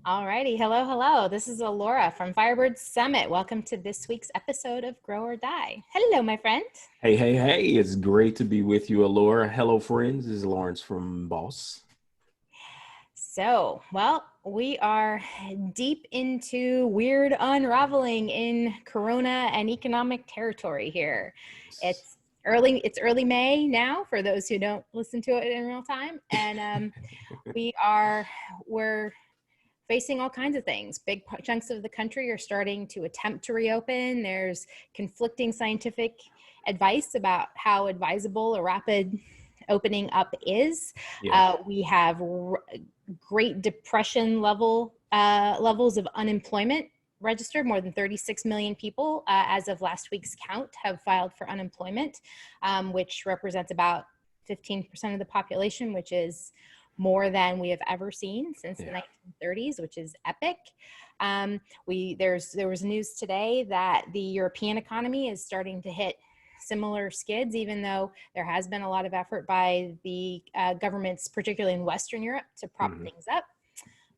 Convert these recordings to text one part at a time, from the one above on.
Alrighty, hello, hello. This is Alora from Firebird Summit. Welcome to this week's episode of Grow or Die. Hello, my friend. Hey, it's great to be with you, Alora. Hello, friends. This is Lawrence from Boss. We are deep into weird unraveling in Corona and economic territory here. It's early May now for those who don't listen to it in real time, and we're facing all kinds of things. Big chunks of the country are starting to attempt to reopen. There's conflicting scientific advice about how advisable a rapid opening up is. Yeah. We have Great Depression levels of unemployment registered. More than 36 million people, as of last week's count, have filed for unemployment, which represents about 15% of the population, which is more than we have ever seen since the 1930s, which is epic. There was news today that the European economy is starting to hit similar skids, even though there has been a lot of effort by the governments, particularly in Western Europe, to prop things up.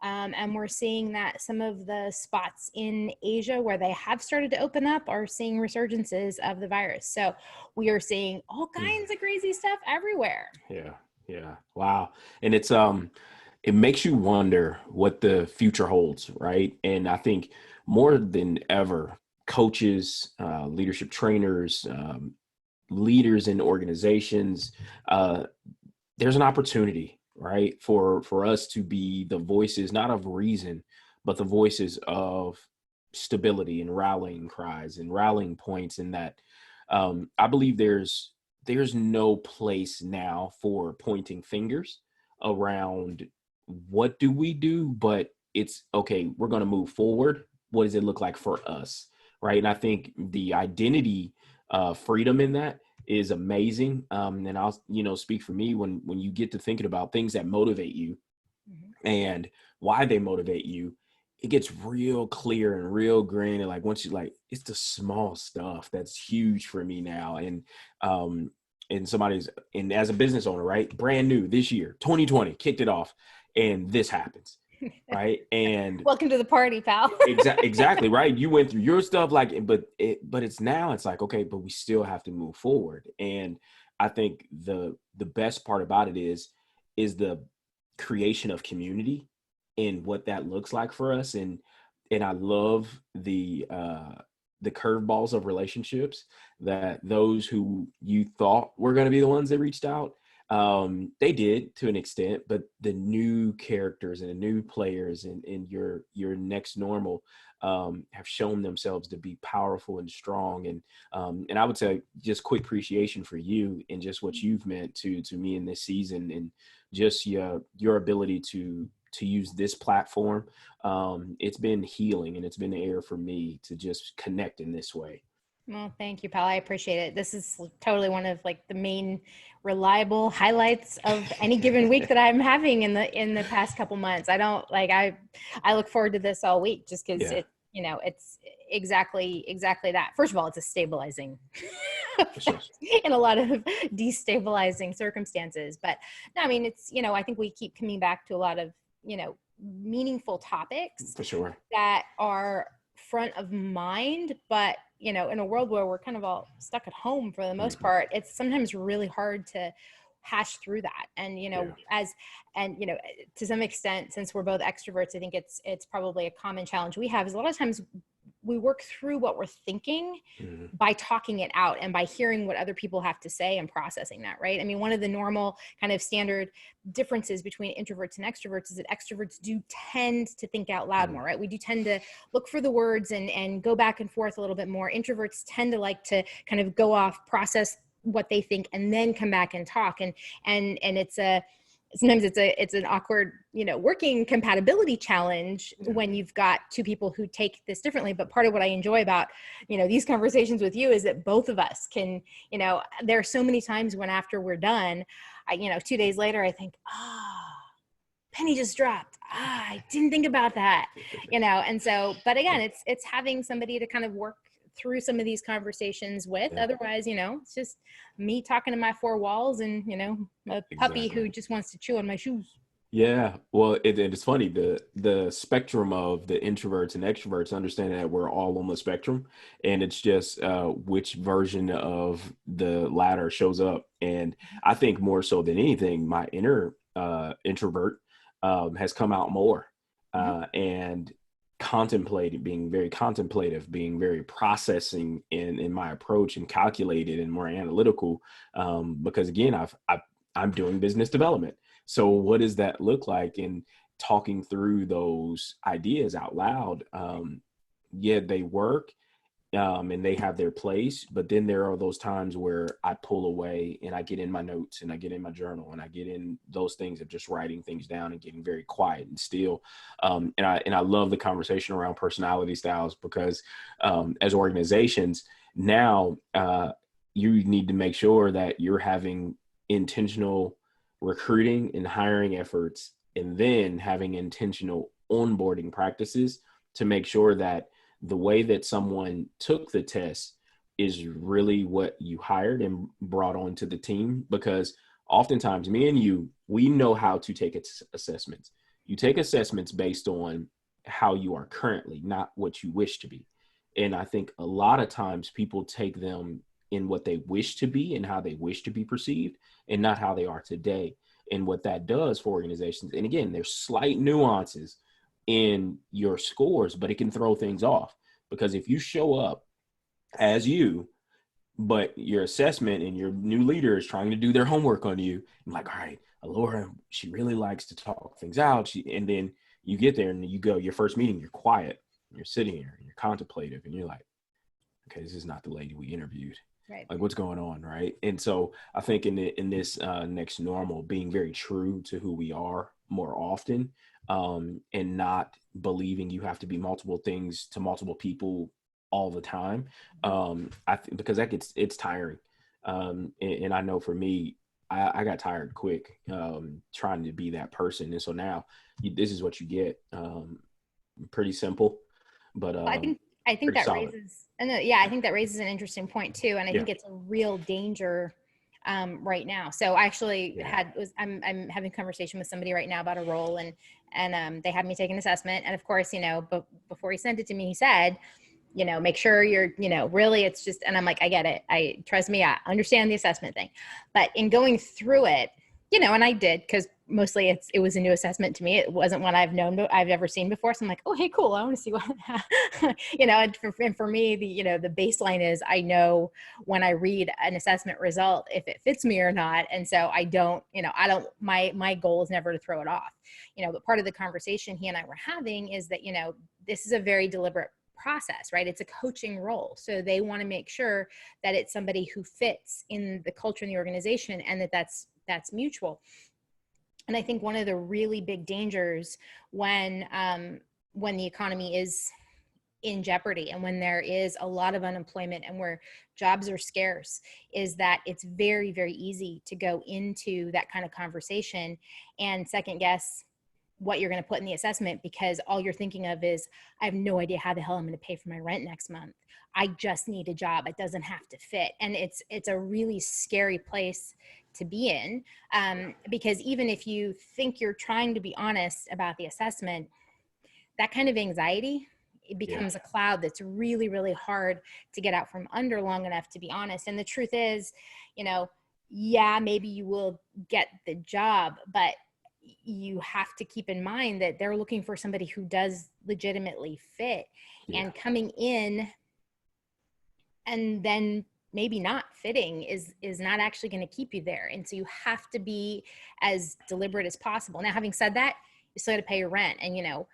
And we're seeing that some of the spots in Asia where they have started to open up are seeing resurgences of the virus. So we are seeing all kinds of crazy stuff everywhere. Yeah. Wow. And it makes you wonder what the future holds, right? And I think more than ever, coaches, leadership trainers, leaders in organizations, there's an opportunity, right, for us to be the voices, not of reason, but the voices of stability and rallying cries and rallying points. And that I believe there's no place now for pointing fingers around what do we do, but it's okay, we're going to move forward. What does it look like for us? Right. And I think the identity freedom in that is amazing. And I'll, speak for me when you get to thinking about things that motivate you and why they motivate you, it gets real clear and real green. And like, once you it's the small stuff that's huge for me now. And as a business owner, right, brand new this year, 2020, kicked it off, and this happens, right? And welcome to the party, pal. exactly, right. You went through your stuff, but it's now it's like, okay, but we still have to move forward. And I think the best part about it is the creation of community and what that looks like for us. And I love the curveballs of relationships, that those who you thought were going to be the ones that reached out, they did to an extent, but the new characters and the new players in your next normal have shown themselves to be powerful and strong. And I would say just quick appreciation for you and just what you've meant to me in this season, and just your ability to use this platform. It's been healing, and it's been the air for me to just connect in this way. Well, thank you, pal. I appreciate it. This is totally one of the main reliable highlights of any given week that I'm having in the past couple months. I look forward to this all week just because it's exactly that. First of all, it's a stabilizing in a lot of destabilizing circumstances. But no, I mean, it's, I think we keep coming back to a lot of, meaningful topics For sure. that are front of mind, but in a world where we're kind of all stuck at home for the most part, it's sometimes really hard to hash through that. And to some extent, since we're both extroverts, I think it's probably a common challenge we have, is a lot of times we work through what we're thinking by talking it out and by hearing what other people have to say and processing that, right? I mean, one of the normal kind of standard differences between introverts and extroverts is that extroverts do tend to think out loud more, right? We do tend to look for the words and go back and forth a little bit more. Introverts tend to like to kind of go off, process what they think, and then come back and talk. And sometimes it's an awkward, working compatibility challenge when you've got two people who take this differently. But part of what I enjoy about, these conversations with you is that both of us can, there are so many times when after we're done, 2 days later, I think, penny just dropped. I didn't think about that, and so, but again, it's having somebody to kind of work through some of these conversations with. Otherwise, it's just me talking to my four walls and, a puppy who just wants to chew on my shoes. Yeah, well, it's funny, the spectrum of the introverts and extroverts, understanding that we're all on the spectrum, and it's just which version of the latter shows up. And I think more so than anything, my inner introvert has come out more, Mhm. and contemplated, being very contemplative, being very processing in my approach, and calculated and more analytical, because again, I'm doing business development. So what does that look like? And talking through those ideas out loud, yeah, they work, and they have their place. But then there are those times where I pull away and I get in my notes and I get in my journal and I get in those things of just writing things down and getting very quiet and still. And I love the conversation around personality styles, because as organizations now, you need to make sure that you're having intentional recruiting and hiring efforts, and then having intentional onboarding practices to make sure that the way that someone took the test is really what you hired and brought onto the team. Because oftentimes, me and you, we know how to take assessments. You take assessments based on how you are currently, not what you wish to be. And I think a lot of times people take them in what they wish to be and how they wish to be perceived, and not how they are today. And what that does for organizations, and again, there's slight nuances in your scores, but it can throw things off. Because if you show up as you, but your assessment and your new leader is trying to do their homework on you, I'm like, all right, Laura, she really likes to talk things out. And then you get there and you go, your first meeting, you're quiet, you're sitting here and you're contemplative, and you're like, okay, this is not the lady we interviewed. Right. Like, what's going on, right? And so I think in this next normal, being very true to who we are more often, and not believing you have to be multiple things to multiple people all the time. I think because it's tiring. And I know for me, I got tired quick, trying to be that person. And so now this is what you get. Pretty simple, but I think pretty that solid. raises, and yeah, I think that raises an interesting point too, and I Yeah. think it's a real danger right now. So I actually Yeah. I'm having a conversation with somebody right now about a role, and they had me take an assessment, and of course, but before he sent it to me, he said, make sure you're, really, it's just, and I'm like, I get it. Trust me, I understand the assessment thing. But in going through it, and I did, because mostly it was a new assessment to me. It wasn't one I've ever seen before. So I'm like, oh, hey, cool. I want to see what, and for me, the baseline is, I know when I read an assessment result, if it fits me or not. And so my goal is never to throw it off, but part of the conversation he and I were having is that, this is a very deliberate process, right? It's a coaching role. So they want to make sure that it's somebody who fits in the culture in the organization, and that's mutual. And I think one of the really big dangers when the economy is in jeopardy and when there is a lot of unemployment and where jobs are scarce is that it's very, very easy to go into that kind of conversation and second guess what you're going to put in the assessment, because all you're thinking of is, I have no idea how the hell I'm going to pay for my rent next month. I just need a job. It doesn't have to fit. And it's a really scary place to be in, because even if you think you're trying to be honest about the assessment, that kind of anxiety, it Yeah. becomes a cloud that's really, really hard to get out from under long enough to be honest. And the truth is, yeah, maybe you will get the job, but you have to keep in mind that they're looking for somebody who does legitimately fit, Yeah. and coming in and then maybe not fitting is not actually going to keep you there. And so you have to be as deliberate as possible. Now, having said that, you still got to pay your rent. And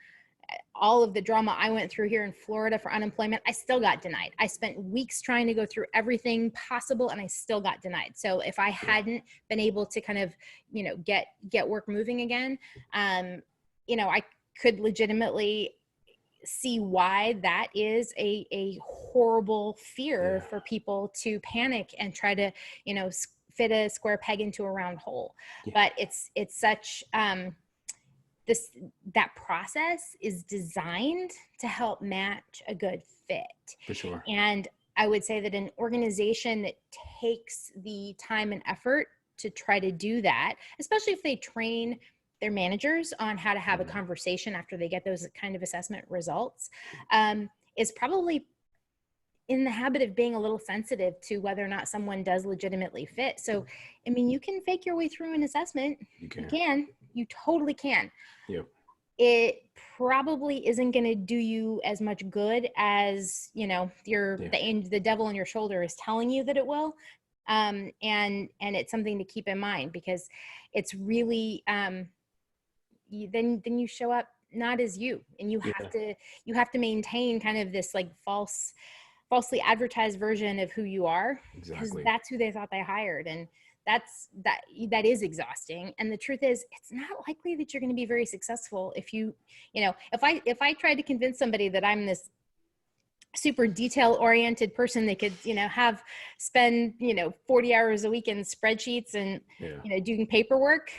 all of the drama I went through here in Florida for unemployment, I still got denied. I spent weeks trying to go through everything possible and I still got denied. So if I Yeah. hadn't been able to kind of, get work moving again, I could legitimately see why that is a horrible fear Yeah. for people to panic and try to, fit a square peg into a round hole. Yeah. But it's such, that process is designed to help match a good fit. For sure. And I would say that an organization that takes the time and effort to try to do that, especially if they train their managers on how to have a conversation after they get those kind of assessment results, is probably in the habit of being a little sensitive to whether or not someone does legitimately fit. So, I mean, you can fake your way through an assessment. You totally can. Yeah. It probably isn't going to do you as much good as, you know, the devil on your shoulder is telling you that it will. And it's something to keep in mind, because it's really, then you show up not as you, and you have to maintain kind of this like falsely advertised version of who you are, because that's who they thought they hired. And that is exhausting. And the truth is, it's not likely that you're going to be very successful if if I tried to convince somebody that I'm this super detail oriented person they could, spend 40 hours a week in spreadsheets and doing paperwork,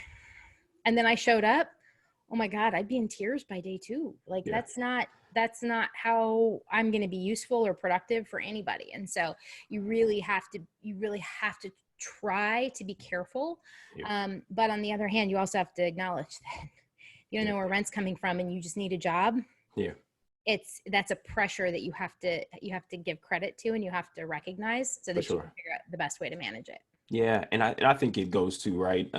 and then I showed up, oh my God, I'd be in tears by day 2. Like that's not how I'm going to be useful or productive for anybody. And so you really have to try to be careful. But on the other hand, you also have to acknowledge that you don't know where rent's coming from and you just need a job. That's a pressure that you have to give credit to, and you have to recognize, so that you can figure out the best way to manage it. Yeah. And I think it goes to, right.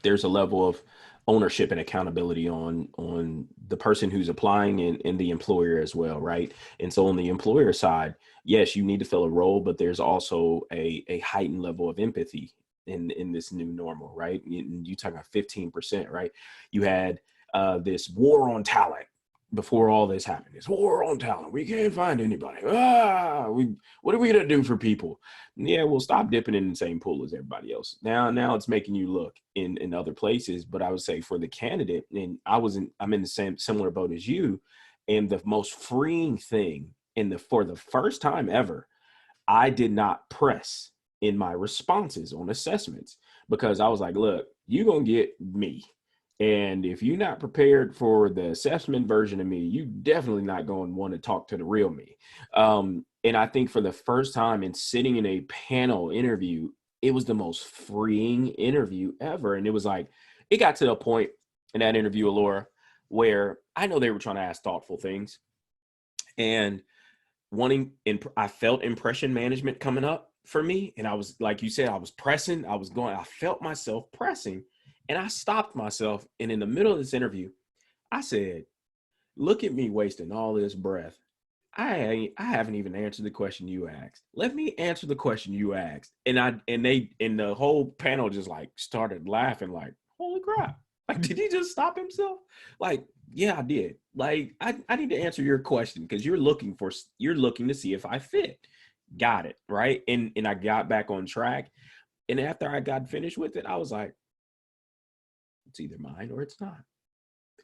There's a level of ownership and accountability on the person who's applying and the employer as well. Right. And so on the employer side, yes, you need to fill a role, but there's also a heightened level of empathy in this new normal, right? You talk about 15%, right? You had this war on talent. Before all this happened, it's war on talent. We can't find anybody. What are we going to do for people? Yeah, we'll stop dipping in the same pool as everybody else. Now it's making you look in other places. But I would say for the candidate, and I'm in the same similar boat as you, and the most freeing thing for the first time ever, I did not press in my responses on assessments, because I was like, look, you're going to get me. And if you're not prepared for the assessment version of me, you definitely not going to want to talk to the real me. And I think for the first time in sitting in a panel interview, it was the most freeing interview ever. And it was like, it got to the point in that interview, Laura, where I know they were trying to ask thoughtful things, and I felt impression management coming up for me. And I was, like you said, I was pressing, I felt myself pressing. And I stopped myself. And in the middle of this interview, I said, look at me wasting all this breath. I haven't even answered the question you asked. Let me answer the question you asked. And the whole panel just like started laughing, like, holy crap. Like, did he just stop himself? Like, yeah, I did. Like, I need to answer your question, because you're looking to see if I fit. Got it. Right. And I got back on track. And after I got finished with it, I was like, it's either mine or it's not.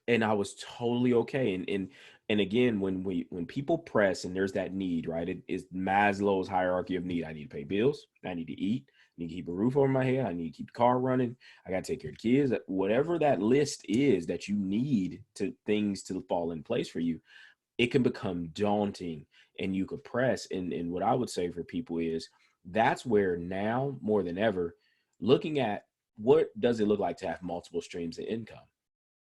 And I was totally okay. And again, when people press and there's that need, right? It is Maslow's hierarchy of need. I need to pay bills. I need to eat. I need to keep a roof over my head. I need to keep the car running. I got to take care of the kids. Whatever that list is that you need things to fall in place for you, it can become daunting, and you could press. And what I would say for people is, that's where now more than ever, looking at, what does it look like to have multiple streams of income,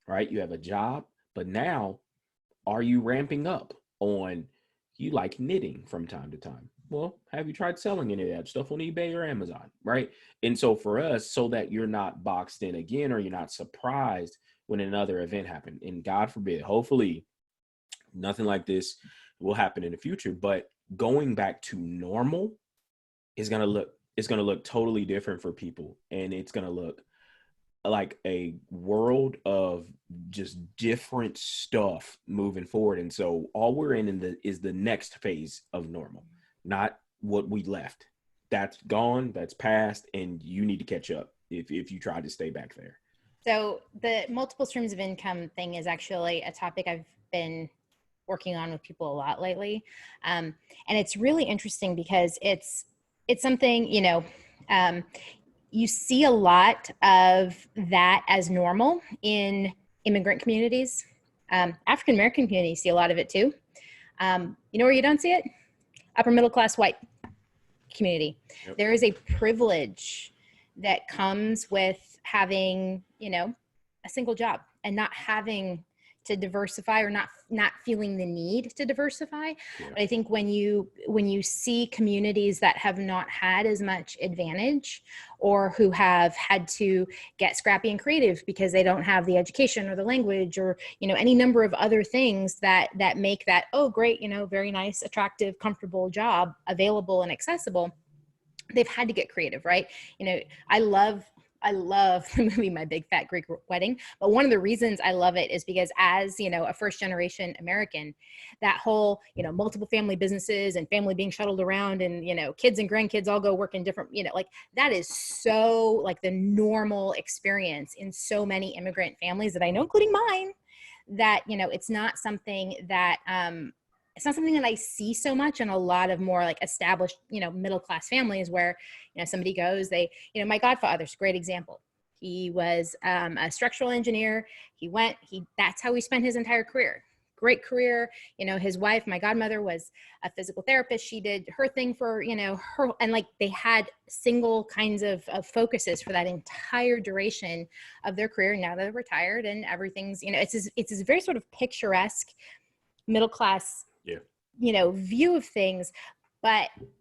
right? You have a job, but now are you ramping up on, you like knitting from time to time? Well, have you tried selling any of that stuff on eBay or Amazon, right? And so for us, so that you're not boxed in again, or you're not surprised when another event happened, and God forbid, hopefully nothing like this will happen in the future, but going back to normal is going to look totally different for people. And it's going to look like a world of just different stuff moving forward. And so all we're is the next phase of normal, not what we left. That's gone, that's past, and you need to catch up if you try to stay back there. So the multiple streams of income thing is actually a topic I've been working on with people a lot lately. And it's really interesting because it's something, you see a lot of that as normal in immigrant communities. African-American communities see a lot of it too. Where you don't see it? Upper middle class white community. Yep. There is a privilege that comes with having, a single job and not having to diversify, or not feeling the need to diversify. Yeah. But I think when you see communities that have not had as much advantage, or who have had to get scrappy and creative because they don't have the education or the language, or any number of other things that make that, oh great, very nice, attractive, comfortable job available and accessible, they've had to get creative, right? I love the movie My Big Fat Greek Wedding, but one of the reasons I love it is because, as a first generation American, that whole multiple family businesses and family being shuttled around, and kids and grandkids all go work in different, like that is so like the normal experience in so many immigrant families that I know, including mine, that it's not something that I see so much in a lot of more like established, middle class families, where, somebody goes, my godfather's a great example. He was a structural engineer. That's how he spent his entire career. Great career. His wife, my godmother, was a physical therapist. She did her thing for, her, and like they had single kinds of focuses for that entire duration of their career. Now they're retired and everything's, it's this very sort of picturesque middle class, view of things.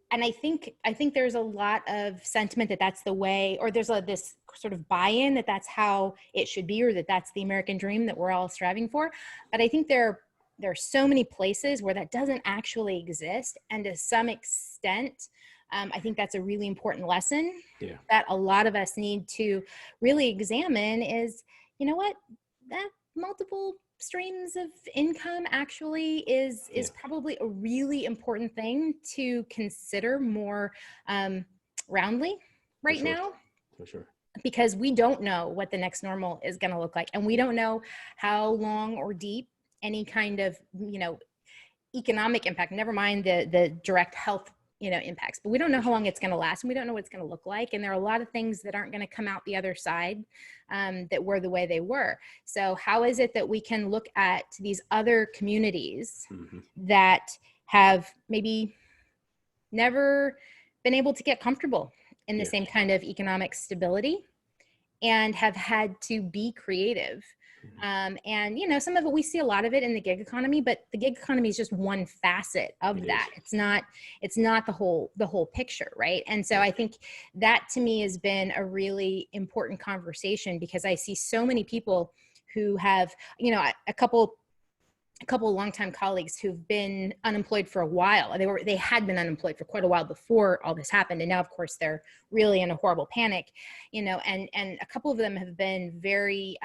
And I think there's a lot of sentiment that that's the way, or there's this sort of buy-in that that's how it should be, or that that's the American dream that we're all striving for. But I think there are so many places where that doesn't actually exist. And to some extent, I think that's a really important lesson that a lot of us need to really examine is, what, that multiple streams of income actually is probably a really important thing to consider more roundly right now. For sure. Because we don't know what the next normal is going to look like. And we don't know how long or deep any kind of, economic impact, never mind the direct health impacts, but we don't know how long it's going to last, and we don't know what it's going to look like. And there are a lot of things that aren't going to come out the other side that were the way they were. So how is it that we can look at these other communities that have maybe never been able to get comfortable in the same kind of economic stability, and have had to be creative? And some of it, we see a lot of it in the gig economy, but the gig economy is just one facet of that. It's not the whole picture, right? And so I think that to me has been a really important conversation, because I see so many people who have, a couple of longtime colleagues who've been unemployed for a while. They had been unemployed for quite a while before all this happened. And now, of course, they're really in a horrible panic, and a couple of them have been very,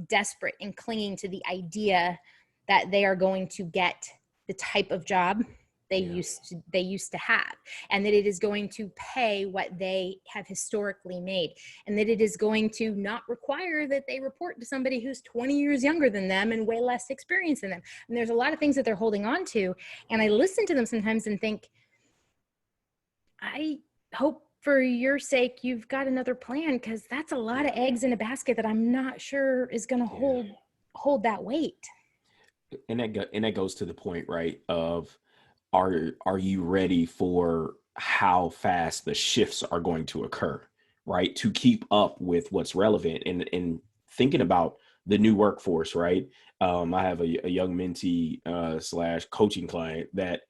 desperate and clinging to the idea that they are going to get the type of job they used to have, and that it is going to pay what they have historically made, and that it is going to not require that they report to somebody who's 20 years younger than them and way less experienced than them. And there's a lot of things that they're holding on to, and I listen to them sometimes and think, I hope for your sake you've got another plan, because that's a lot of eggs in a basket that I'm not sure is going to hold that weight. And that goes to the point, right, of are you ready for how fast the shifts are going to occur, right, to keep up with what's relevant, and thinking about the new workforce, right? I have a young mentee / coaching client that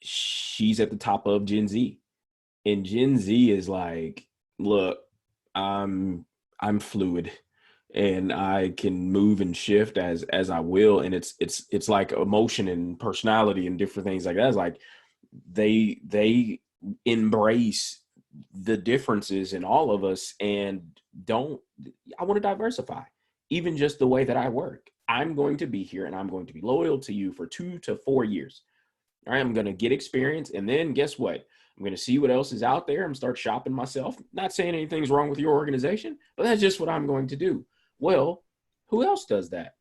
she's at the top of Gen Z. And Gen Z is like, look, I'm fluid, and I can move and shift as I will. And it's like emotion and personality and different things like that. It's like they embrace the differences in all of us, and I want to diversify, even just the way that I work. I'm going to be here, and I'm going to be loyal to you for 2 to 4 years. All right, I'm going to get experience, and then guess what? I'm going to see what else is out there and start shopping myself. Not saying anything's wrong with your organization, but that's just what I'm going to do. Well, who else does that?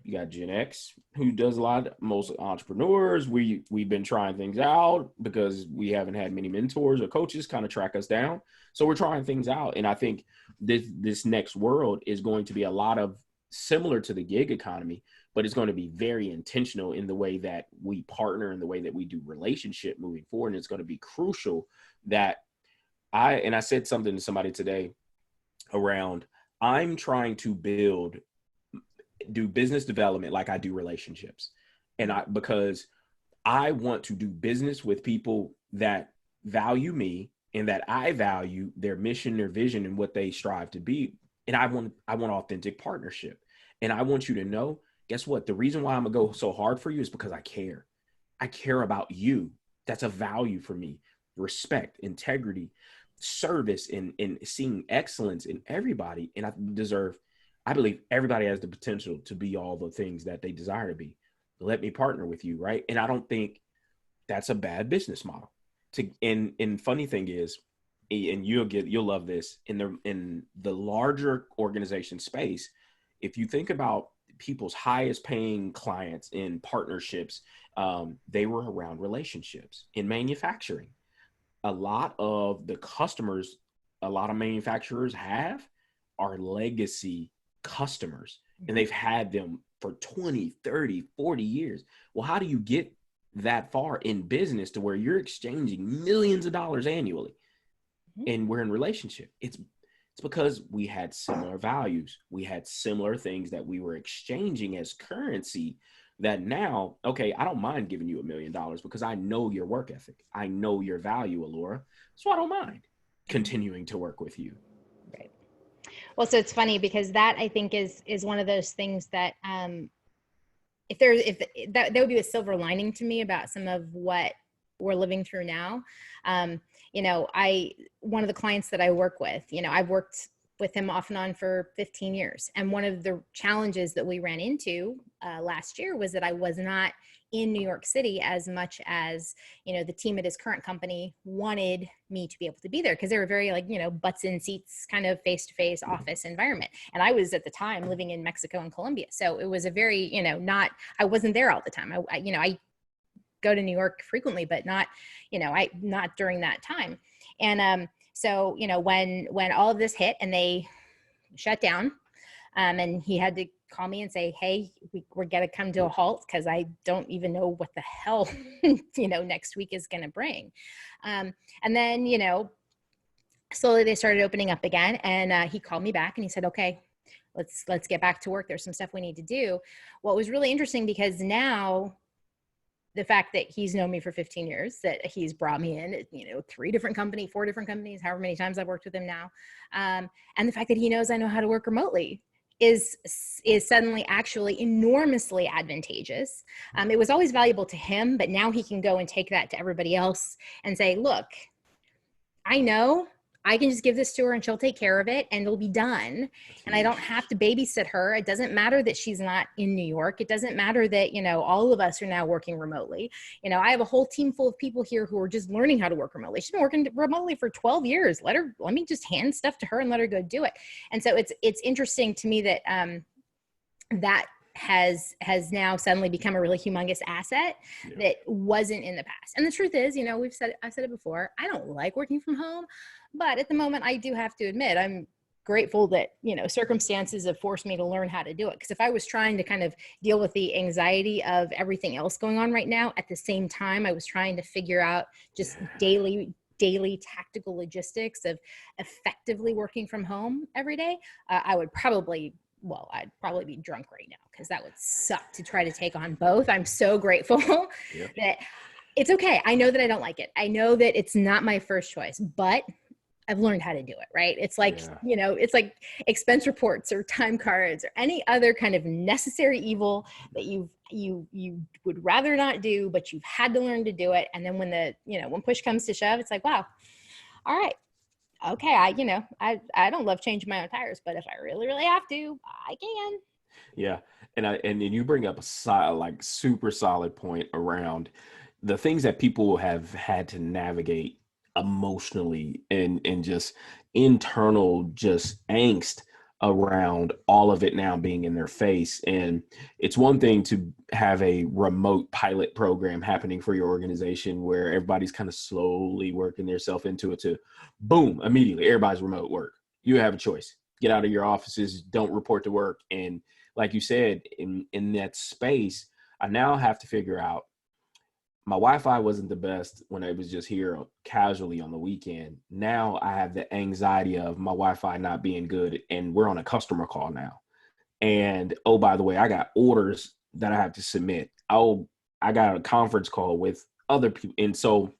You got Gen X, who does a lot. Most entrepreneurs, we've been trying things out because we haven't had many mentors or coaches kind of track us down. So we're trying things out. And I think this next world is going to be a lot of similar to the gig economy, but it's going to be very intentional in the way that we partner and the way that we do relationship moving forward. And it's going to be crucial that I said something to somebody today around I'm trying to do business development like I do relationships. And because I want to do business with people that value me and that I value their mission, their vision, and what they strive to be. And I want authentic partnership. And I want you to know, guess what? The reason why I'm gonna go so hard for you is because I care. I care about you. That's a value for me. Respect, integrity, service, and seeing excellence in everybody. And I believe everybody has the potential to be all the things that they desire to be. Let me partner with you, right? And I don't think that's a bad business model. And funny thing is, and you'll love this, in the larger organization space, if you think about people's highest paying clients in partnerships, they were around relationships. In manufacturing, a lot of the customers a lot of manufacturers have are legacy customers, and they've had them for 20, 30, 40 years. Well, how do you get that far in business to where you're exchanging millions of dollars annually and we're in relationship? It's because we had similar values. We had similar things that we were exchanging as currency, that now, okay, I don't mind giving you $1 million because I know your work ethic. I know your value, Allura. So I don't mind continuing to work with you. Right. Well, so it's funny because that, I think, is one of those things that if that would be a silver lining to me about some of what we're living through now. One of the clients that I work with, I've worked with him off and on for 15 years. And one of the challenges that we ran into last year was that I was not in New York City as much as, the team at his current company wanted me to be able to be there, because they were very butts in seats kind of face-to-face office environment. And I was at the time living in Mexico and Colombia. So it was a very, I wasn't there all the time. I go to New York frequently, but not during that time. And so, when all of this hit and they shut down, and he had to call me and say, hey, we're going to come to a halt because I don't even know what the hell, next week is going to bring. And then, slowly they started opening up again. And he called me back and he said, okay, let's get back to work. There's some stuff we need to do. What was really interesting, because now the fact that he's known me for 15 years, that he's brought me in, 4 different companies, however many times I've worked with him now. And the fact that he knows I know how to work remotely is suddenly actually enormously advantageous. It was always valuable to him, but now he can go and take that to everybody else and say, look, I know I can just give this to her and she'll take care of it and it'll be done. And I don't have to babysit her. It doesn't matter that she's not in New York. It doesn't matter that, all of us are now working remotely. I have a whole team full of people here who are just learning how to work remotely. She's been working remotely for 12 years. Let me just hand stuff to her and let her go do it. And so it's interesting to me that, that has now suddenly become a really humongous asset that wasn't in the past. And the truth is, I've said it before, I don't like working from home, but at the moment I do have to admit, I'm grateful that, circumstances have forced me to learn how to do it. Because if I was trying to kind of deal with the anxiety of everything else going on right now, at the same time, I was trying to figure out just daily tactical logistics of effectively working from home every day, I'd probably be drunk right now, because that would suck to try to take on both. I'm so grateful that it's okay. I know that I don't like it. I know that it's not my first choice, but I've learned how to do it, right? It's like, it's like expense reports or time cards or any other kind of necessary evil that you would rather not do, but you've had to learn to do it. And then when push comes to shove, it's like, wow, all right. Okay, I don't love changing my own tires, but if I really, really have to, I can. Yeah, and then you bring up a super solid point around the things that people have had to navigate emotionally and just internal just angst around all of it now being in their face. And it's one thing to have a remote pilot program happening for your organization where everybody's kind of slowly working themselves into it, to boom, immediately everybody's remote work. You have a choice. Get out of your offices, don't report to work. And like you said, in that space, I now have to figure out, my Wi-Fi wasn't the best when I was just here casually on the weekend. Now I have the anxiety of my Wi-Fi not being good, and we're on a customer call now. And oh, by the way, I got orders that I have to submit. Oh, I got a conference call with other people. And so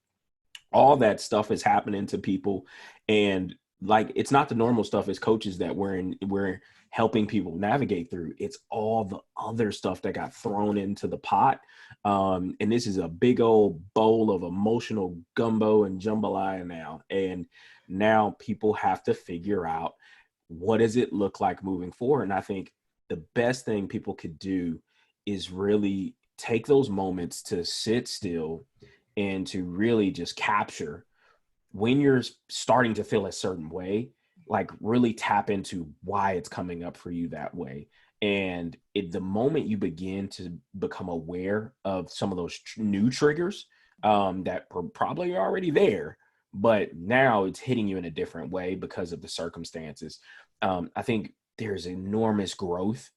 all that stuff is happening to people. And like, it's not the normal stuff as coaches that we're helping people navigate through. It's all the other stuff that got thrown into the pot. And this is a big old bowl of emotional gumbo and jambalaya now. And now people have to figure out, what does it look like moving forward? And I think the best thing people could do is really take those moments to sit still and to really just capture when you're starting to feel a certain way, like really tap into why it's coming up for you that way. And the moment you begin to become aware of some of those new triggers that probably are already there, but now it's hitting you in a different way because of the circumstances. I think there's enormous growth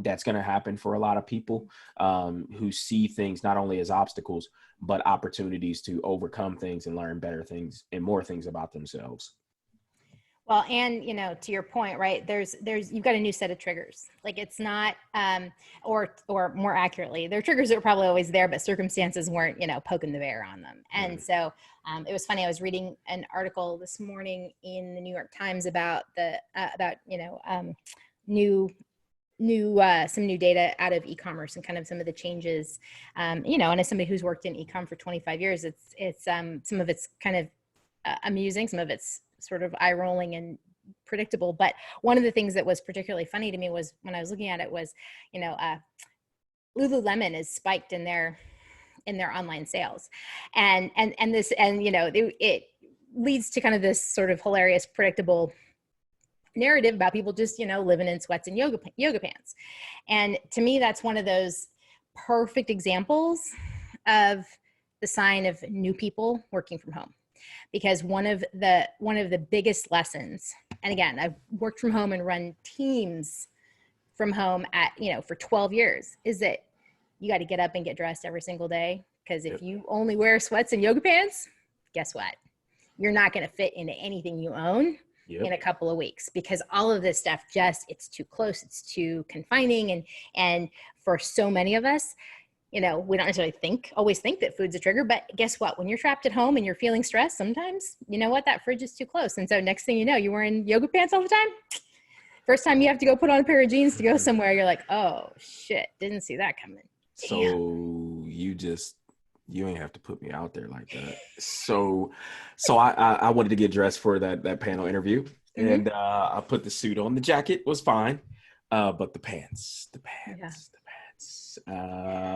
that's going to happen for a lot of people who see things not only as obstacles, but opportunities to overcome things and learn better things and more things about themselves. Well, and to your point, right? You've got a new set of triggers. Like it's not, or more accurately, there are triggers that are probably always there, but circumstances weren't, poking the bear on them. And so it was funny. I was reading an article this morning in the New York Times about some new data out of e-commerce and kind of some of the changes. And as somebody who's worked in e-com for 25 years, it's some of it's kind of amusing, some of it's sort of eye rolling and predictable. But one of the things that was particularly funny to me was when I was looking at it was, Lululemon is spiked in their online sales. It leads to kind of this sort of hilarious, predictable narrative about people just, living in sweats and yoga pants. And to me, that's one of those perfect examples of the sign of new people working from home. Because one of the biggest lessons, and again, I've worked from home and run teams from home for 12 years, is that you got to get up and get dressed every single day. Because if you only wear sweats and yoga pants, guess what? You're not going to fit into anything you own in a couple of weeks, because all of this stuff it's too close, it's too confining. And for so many of us, we don't necessarily always think that food's a trigger, but guess what? When you're trapped at home and you're feeling stressed, sometimes, that fridge is too close. And so next thing you know, you're wearing yoga pants all the time. First time you have to go put on a pair of jeans to go somewhere, you're like, oh shit, didn't see that coming. Damn. So you ain't have to put me out there like that. So I wanted to get dressed for that panel interview, and I put the suit on. The jacket was fine, but the pants.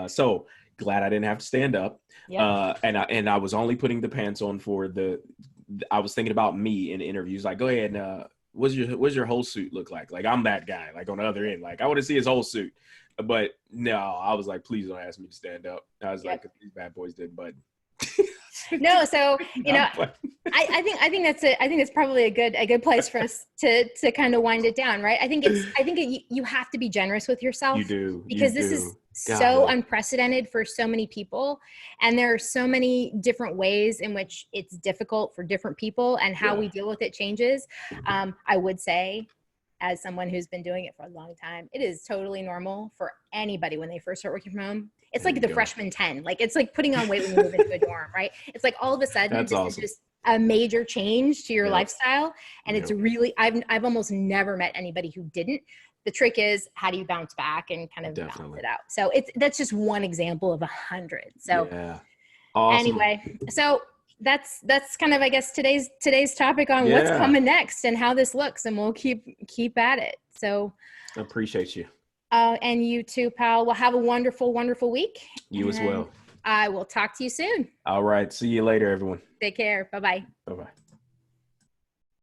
So glad I didn't have to stand up. Yep. And I was only putting the pants on for I was thinking about me in interviews. Like, go ahead and what's your whole suit look like? Like, I'm that guy, like on the other end. Like, I want to see his whole suit. But no, I was like, please don't ask me to stand up. I was like, these bad boys did, but no. So, I think that's probably a good place for us to kind of wind it down. Right. I think you have to be generous with yourself. You do. Because this is so unprecedented for so many people. And there are so many different ways in which it's difficult for different people, and how we deal with it changes. I would say, as someone who's been doing it for a long time, it is totally normal for anybody when they first start working from home. It's like the freshman 10. Like, it's like putting on weight when you move into a dorm, right? It's like all of a sudden this is just a major change to your lifestyle. And it's really, I've almost never met anybody who didn't. The trick is, how do you bounce back and kind of balance it out? So that's just one example of 100. So awesome. Anyway, so that's kind of, I guess, today's topic on what's coming next and how this looks, and we'll keep at it. So I appreciate you. And you too, pal. Well, have a wonderful, wonderful week. You as well. I will talk to you soon. All right. See you later, everyone. Take care. Bye-bye. Bye-bye.